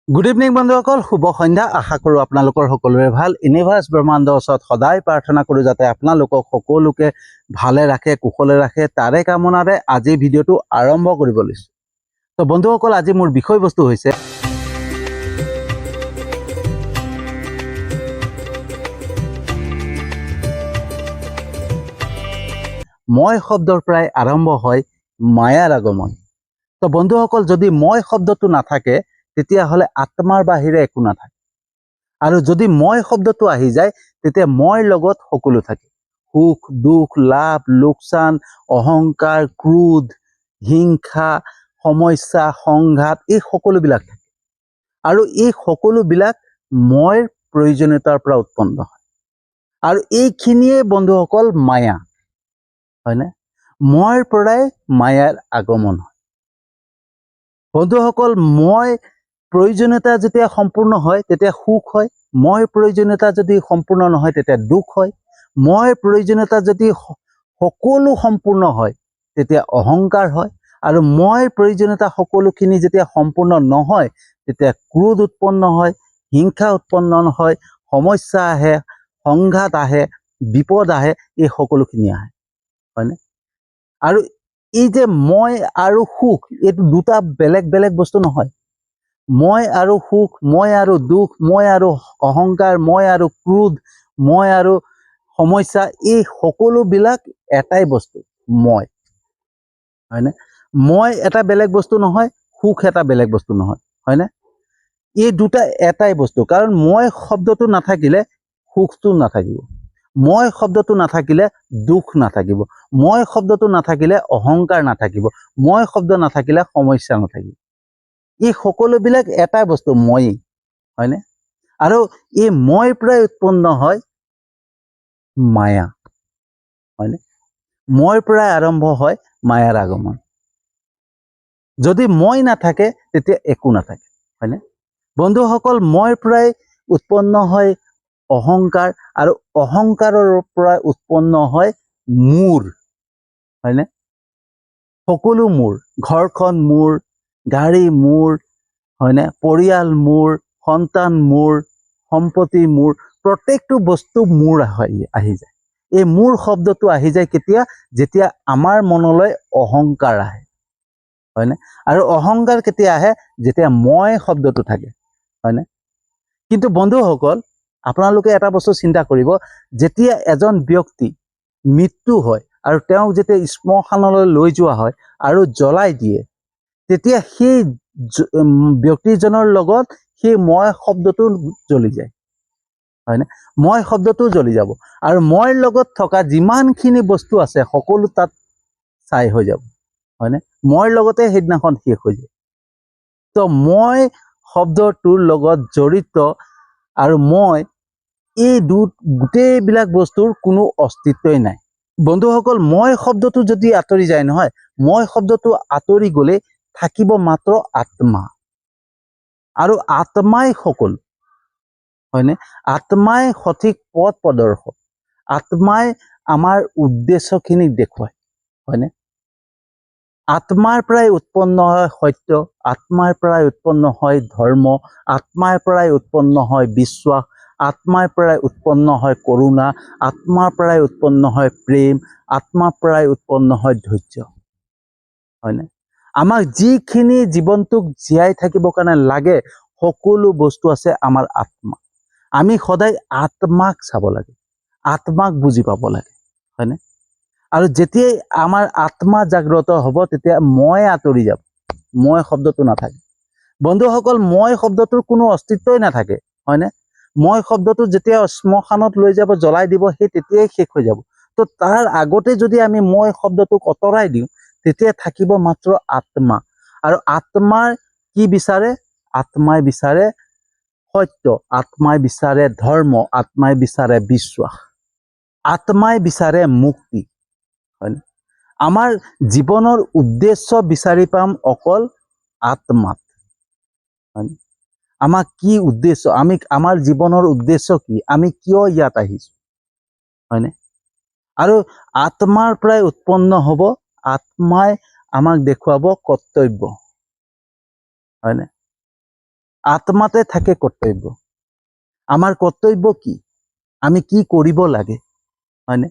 Good evening বন্ধুসকল, শুভ সন্ধ্যা। আশা কৰোঁ আপোনালোকৰ সকলোৰে ভাল। ইউনিভাৰ্ছ ব্ৰহ্মাণ্ডৰ ওচৰত সদায় প্ৰাৰ্থনা কৰোঁ যাতে আপোনালোকক সকলোকে ভালে ৰাখে, কুশলে ৰাখে। তাৰে কামনাৰে আজি ভিডিঅ'টো আৰম্ভ কৰিব লৈছোঁ। তো বন্ধুসকল, আজি মোৰ বিষয়বস্তু হৈছে মই শব্দৰ পৰাই আৰম্ভ হয় মায়াৰ আগমন। তো বন্ধুসকল, যদি মই শব্দটো নাথাকে তেতিয়াহ'লে আত্মাৰ বাহিৰে একো নাথাকে। আৰু যদি মই শব্দটো আহি যায় তেতিয়া মই লগত সকলো থাকে। সুখ, দুখ, লাভ, লোকচান, অহংকাৰ, ক্ৰোধ, হিংসা, সমস্যা, সংঘাত, এই সকলোবিলাক থাকে। আৰু এই সকলোবিলাক মইৰ প্ৰয়োজনীয়তাৰ পৰা উৎপন্ন হয়। আৰু এইখিনিয়ে বন্ধুসকল মায়া, হয়নে? মইৰ পৰাই মায়াৰ আগমন হয়। বন্ধুসকল, মই প্ৰয়োজনীয়তা যেতিয়া সম্পূৰ্ণ হয় তেতিয়া সুখ হয়। মই প্ৰয়োজনীয়তা যদি সম্পূৰ্ণ নহয় তেতিয়া দুখ হয়। মই প্ৰয়োজনীয়তা যদি সকলো সম্পূৰ্ণ হয় তেতিয়া অহংকাৰ হয়। আৰু মই প্ৰয়োজনীয়তা সকলোখিনি যেতিয়া সম্পূৰ্ণ নহয় তেতিয়া ক্ৰোধ উৎপন্ন হয়, হিংসা উৎপন্ন হয়, সমস্যা আহে, সংঘাত আহে, বিপদ আহে, এই সকলোখিনি আহে, হয়নে? আৰু এই যে মই আৰু সুখ, এইটো দুটা বেলেগ বেলেগ বস্তু নহয়। মই আৰু সুখ, মই আৰু দুখ, মই আৰু অহংকাৰ, মই আৰু ক্ৰোধ, মই আৰু সমস্যা, এই সকলোবিলাক এটাই বস্তু, মই, হয়নে? মই এটা বেলেগ বস্তু নহয়, সুখ এটা বেলেগ বস্তু নহয়, হয়নে? এই দুটা এটাই বস্তু। কাৰণ মই শব্দটো নাথাকিলে সুখটো নাথাকিব, মই শব্দটো নাথাকিলে দুখ নাথাকিব, মই শব্দটো নাথাকিলে অহংকাৰ নাথাকিব, মই শব্দ নাথাকিলে সমস্যা নাথাকিব। এই সকলোবিলাক এটাই বস্তু, মই, হয়নে? আৰু এই মই পৰাই উৎপন্ন হয় মায়া, হয়নে? মই পৰাই আৰম্ভ হয় মায়াৰ আগমন। যদি মই নাথাকে তেতিয়া একো নাথাকে, হয়নে? বন্ধুসকল, মই পৰাই উৎপন্ন হয় অহংকাৰ, আৰু অহংকাৰৰ পৰা উৎপন্ন হয় মোৰ, হয়নে? সকলো মোৰ, ঘৰখন মোৰ, গাড়ী মোৰ, হয়নে? পৰিয়াল মোৰ, সন্তান মোৰ, সম্পত্তি মোৰ, প্ৰত্যেকটো বস্তু মোৰ আহি যায়। এই মোৰ শব্দটো আহি যায় কেতিয়া? যেতিয়া আমাৰ মনলৈ অহংকাৰ আহে, হয়নে? আৰু অহংকাৰ কেতিয়া আহে? যেতিয়া মই শব্দটো থাকে, হয়নে? কিন্তু বন্ধুসকল, আপোনালোকে এটা বস্তু চিন্তা কৰিব, যেতিয়া এজন ব্যক্তি মৃত্যু হয় আৰু তেওঁক যেতিয়া শ্মশানলৈ লৈ যোৱা হয় আৰু জ্বলাই দিয়ে, তেতিয়া সেই ব্যক্তিজনৰ লগত সেই মই শব্দটো জ্বলি যায়, হয়নে? মই শব্দটো জ্বলি যাব। আৰু মই লগত থকা যিমানখিনি বস্তু আছে সকলো তাত ছাই হৈ যাব, হয়নে? মই লগতে সেইদিনাখন শেষ হৈ যায়। তো মই শব্দটোৰ লগত জড়িত, আৰু মই এই গোটেইবিলাক বস্তুৰ কোনো অস্তিত্বই নাই। বন্ধুসকল, মই শব্দটো যদি আঁতৰি যায় নহয়, মই শব্দটো আঁতৰি গ'লে থাকিব মাত্ৰ আত্মা। আৰু আত্মাই সকলো, হয়নে? আত্মাই সঠিক পথ প্ৰদৰ্শক, আত্মাই আমাৰ উদ্দেশ্যখিনিক দেখুৱায়, হয়নে? আত্মাৰ পৰাই উৎপন্ন হয় সত্য, আত্মাৰ পৰাই উৎপন্ন হয় ধৰ্ম, আত্মাৰ পৰাই উৎপন্ন হয় বিশ্বাস, আত্মাৰ পৰাই উৎপন্ন হয় কৰুণা, আত্মাৰ পৰাই উৎপন্ন হয় প্ৰেম, আত্মাৰ পৰাই উৎপন্ন হয় ধৈৰ্য, হয়নে? আমাক যিখিনি জীৱনটোক জীয়াই থাকিবৰ কাৰণে লাগে সকলো বস্তু আছে আমাৰ আত্মা। আমি সদায় আত্মাক চাব লাগে, আত্মাক বুজি পাব লাগে, হয়নে? আৰু যেতিয়াই আমাৰ আত্মা জাগ্ৰত হ'ব তেতিয়া মই আঁতৰি যাব, মই শব্দটো নাথাকে। বন্ধুসকল, মই শব্দটোৰ কোনো অস্তিত্বই নাথাকে, হয়নে? মই শব্দটো যেতিয়া শ্মশানত লৈ যাব, জ্বলাই দিব, সেই তেতিয়াই শেষ হৈ যাব। তো তাৰ আগতে যদি আমি মই শব্দটোক আঁতৰাই দিওঁ তেতিয়া থাকিব মাত্ৰ আত্মা। আৰু আত্মাৰ কি বিচাৰে? আত্মাই বিচাৰে সত্য, আত্মাই বিচাৰে ধৰ্ম, আত্মাই বিচাৰে বিশ্বাস, আত্মাই বিচাৰে মুক্তি, হয়নে? আমাৰ জীৱনৰ উদ্দেশ্য বিচাৰি পাম অকল আত্মাত, হয়নে? আমাৰ কি উদ্দেশ্য? আমাৰ জীৱনৰ উদ্দেশ্য কি? আমি কিয় ইয়াত আহিছো, হয়নে? আৰু আত্মাৰ পৰাই উৎপন্ন হ'ব, আত্মাই আমাক দেখুৱাব কৰ্তব্য, হয়নে? আত্মাতে থাকে কৰ্তব্য। আমাৰ কৰ্তব্য কি, আমি কি কৰিব লাগে, হয়নে?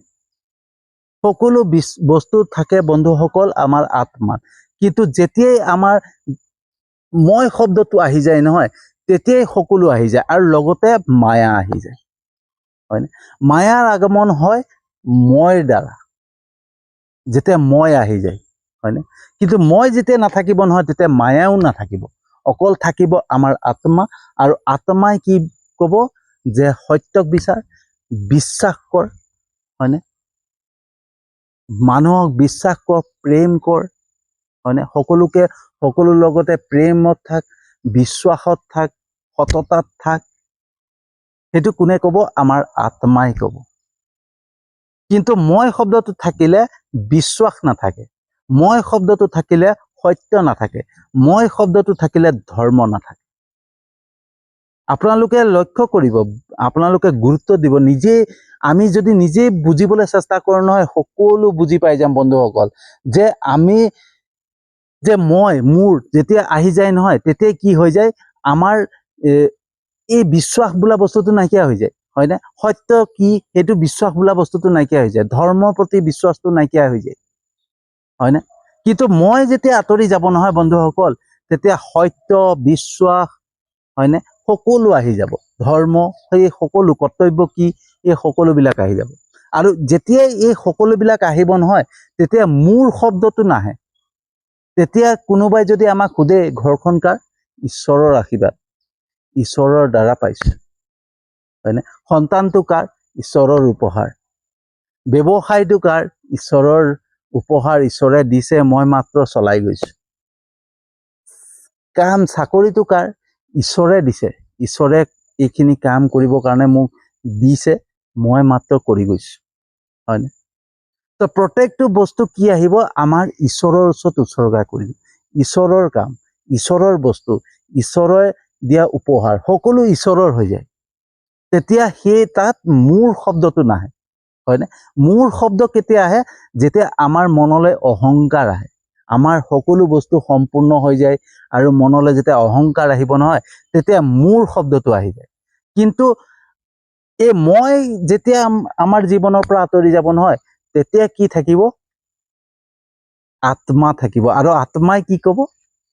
সকলো বস্তু থাকে বন্ধুসকল আমাৰ আত্মাত, কিন্তু যেতিয়াই আমাৰ মই শব্দটো আহি যায় নহয়, তেতিয়াই সকলো আহি যায় আৰু লগতে মায়া আহি যায়, হয়নে? মায়াৰ আগমন হয় মইৰ দ্বাৰা, যেতিয়া মই আহি যায়, হয়নে? কিন্তু মই যেতিয়া নাথাকিব নহয়, তেতিয়া মায়াও নাথাকিব, অকল থাকিব আমাৰ আত্মা। আৰু আত্মাই কি ক'ব যে সত্যক বিচাৰ, বিশ্বাস কৰ, হয়নে? মানুহক বিশ্বাস কৰ, প্ৰেম কৰ, হয়নে? সকলো লগতে প্ৰেমত থাক, বিশ্বাসত থাক, সততাত থাক। সেইটো কোনে ক'ব? আমাৰ আত্মাই ক'ব। কিন্তু মই শব্দটো থাকিলে বিশ্বাস নাথাকে, মই শব্দটো থাকিলে সত্য নাথাকে, মই শব্দটো থাকিলে ধৰ্ম নাথাকে। আপোনালোকে লক্ষ্য কৰিব, আপোনালোকে গুৰুত্ব দিব, আমি যদি নিজে বুজিবলৈ চেষ্টা কৰোঁ নহয়, সকলো বুজি পাই যাম বন্ধুসকল, যে আমি যে মোৰ যেতিয়া আহি যায় নহয়, তেতিয়া কি হৈ যায়, আমাৰ এই বিশ্বাস বোলা বস্তুটো নাইকিয়া হৈ যায়, হয়নে? সত্য কি সেইটো বিশ্বাস বোলা বস্তুটো নাইকিয়া হৈ যায়, ধৰ্মৰ প্ৰতি বিশ্বাসটো নাইকিয়া হৈ যায়, হয়নে? কিন্তু মই যেতিয়া আঁতৰি যাব নহয় বন্ধুসকল, তেতিয়া সত্য, বিশ্বাস, হয়নে, সকলো আহি যাব, ধৰ্ম, সেই সকলো কৰ্তব্য কি, এই সকলোবিলাক আহি যাব। আৰু যেতিয়াই এই সকলোবিলাক আহিব নহয়, তেতিয়া মোৰ শব্দটো নাহে। তেতিয়া কোনোবাই যদি আমাক সোধে ঘৰখন কাৰ, ঈশ্বৰৰ আশীৰ্বাদ, ঈশ্বৰৰ দ্বাৰা পাইছো, হয়নে? সন্তানটো কাৰ, ঈশ্বৰৰ উপহাৰ, ব্যৱসায়টো কাৰ, ঈশ্বৰৰ উপহাৰ, ঈশ্বৰে দিছে, মই মাত্ৰ চলাই গৈছো। কাম চাকৰিটো কাৰ, ঈশ্বৰে দিছে, ঈশ্বৰে এইখিনি কাম কৰিবৰ কাৰণে মোক দিছে, মই মাত্ৰ কৰি গৈছো, হয়নে? তো প্ৰত্যেকটো বস্তু কি আহিব, আমাৰ ঈশ্বৰৰ ওচৰত উৎসৰ্গা কৰিম, ঈশ্বৰৰ কাম, ঈশ্বৰৰ বস্তু, ঈশ্বৰে দিয়া উপহাৰ, সকলো ঈশ্বৰৰ হৈ যায়। তেতিয়া সেই তাত মোৰ শব্দটো নাহে, হয়নে? মোৰ শব্দ কেতিয়া আহে, যেতিয়া আমাৰ মনলৈ অহংকাৰ আহে, আমাৰ সকলো বস্তু সম্পূৰ্ণ হৈ যায় আৰু মনলৈ যেতিয়া অহংকাৰ আহিব নহয়, তেতিয়া মোৰ শব্দটো আহি যায়। কিন্তু এই মই যেতিয়া আমাৰ জীৱনৰ পৰা আঁতৰি যাব নহয়, তেতিয়া কি থাকিব, আত্মা থাকিব। আৰু আত্মাই কি ক'ব,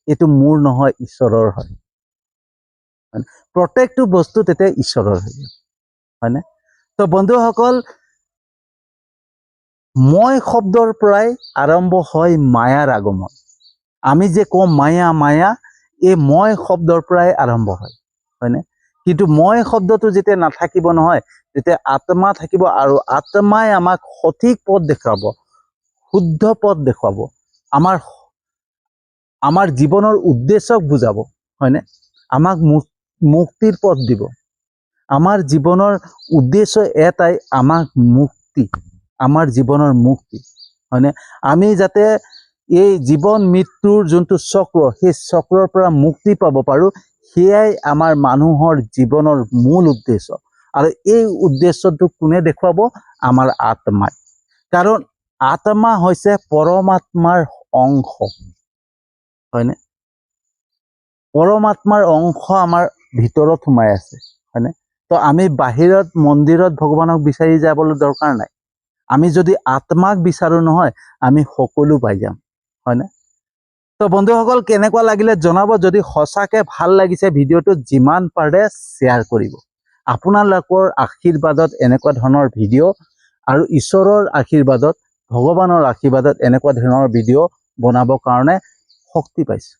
এইটো মোৰ নহয়, ঈশ্বৰৰ হয়। প্ৰত্যেকটো বস্তু তেতিয়া ঈশ্বৰৰ হৈ যায়, হয়নে? তো বন্ধুসকল, মই শব্দৰ পৰাই আৰম্ভ হয় মায়াৰ আগমন। আমি যে কওঁ মায়া মায়া, এই মই শব্দৰ পৰাই আৰম্ভ হয়, হয়নে? কিন্তু মই শব্দটো যেতিয়া নাথাকিব নহয়, তেতিয়া আত্মা থাকিব, আৰু আত্মাই আমাক সঠিক পথ দেখুৱাব, শুদ্ধ পথ দেখুৱাব, আমাৰ জীৱনৰ উদ্দেশ্যক বুজাব, হয়নে? আমাক মুক্তিৰ পথ দিব। আমাৰ জীৱনৰ উদ্দেশ্য এটাই, আমাক মুক্তি, আমাৰ জীৱনৰ মুক্তি, হয়নে? আমি যাতে এই জীৱন মৃত্যুৰ যোনটো চক্ৰ, সেই চক্ৰৰ পৰা মুক্তি পাব পাৰোঁ, সেয়াই আমাৰ মানুহৰ জীৱনৰ মূল উদ্দেশ্য। আৰু এই উদ্দেশ্যটো কোনে দেখুৱাব? আমাৰ আত্মাই। কাৰণ আত্মা হৈছে পৰমাত্মাৰ অংশ, হয়নে? পৰমাত্মাৰ অংশ আমাৰ ভিতৰত সোমাই আছে, হয়নে? তো আমি বাহিৰত মন্দিৰত ভগৱানক বিচাৰি যাবলৈ দৰকাৰ নাই। আমি যদি আত্মাক বিচাৰো নহয়, আমি সকলো পাই যাম, হয়নে? তো বন্ধুসকল, কেনেকুৱা লাগিলে জনাব। যদি সঁচাকে ভাল লাগিছে ভিডিঅ'টো, যিমান পাৰে শ্বেয়াৰ কৰিব। আপোনালোকৰ আশীৰ্বাদত এনেকুৱা ধৰণৰ ভিডিঅ' আৰু ঈশ্বৰৰ আশীৰ্বাদত, ভগৱানৰ আশীৰ্বাদত এনেকুৱা ধৰণৰ ভিডিঅ' বনাবৰ কাৰণে শক্তি পাইছোঁ।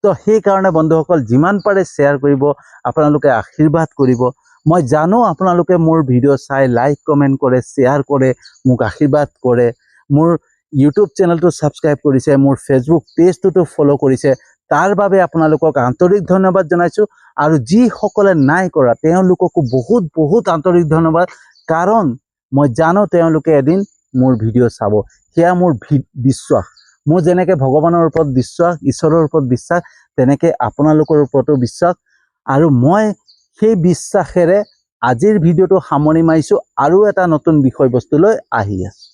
তো সেইকাৰণে বন্ধুসকল, যিমান পাৰে শ্বেয়াৰ কৰিব, আপোনালোকে আশীৰ্বাদ কৰিব। মই জানো আপোনালোকে মোৰ ভিডিঅ' চাই লাইক কমেণ্ট কৰে, শ্বেয়াৰ কৰে, মোক আশীৰ্বাদ কৰে, মোৰ ইউটিউব চেনেলটো ছাবস্ক্ৰাইব কৰিছে, মোৰ ফেচবুক পেজটোতো ফ'ল' কৰিছে। তাৰ বাবে আপোনালোকক আন্তৰিক ধন্যবাদ জনাইছোঁ। আৰু যিসকলে নাই কৰা, তেওঁলোককো বহুত বহুত আন্তৰিক ধন্যবাদ। কাৰণ মই জানো তেওঁলোকে এদিন মোৰ ভিডিঅ' চাব, সেয়া মোৰ বিশ্বাস। মোৰ যেনেকৈ ভগৱানৰ ওপৰত বিশ্বাস, ঈশ্বৰৰ ওপৰত বিশ্বাস, তেনেকৈ আপোনালোকৰ ওপৰতো বিশ্বাস। আৰু মই সেই বিশ্বাসেৰে আজিৰ ভিডিঅ'টো সামৰি মাৰিছোঁ, আৰু এটা নতুন বিষয়বস্তু লৈ আহি আছোঁ।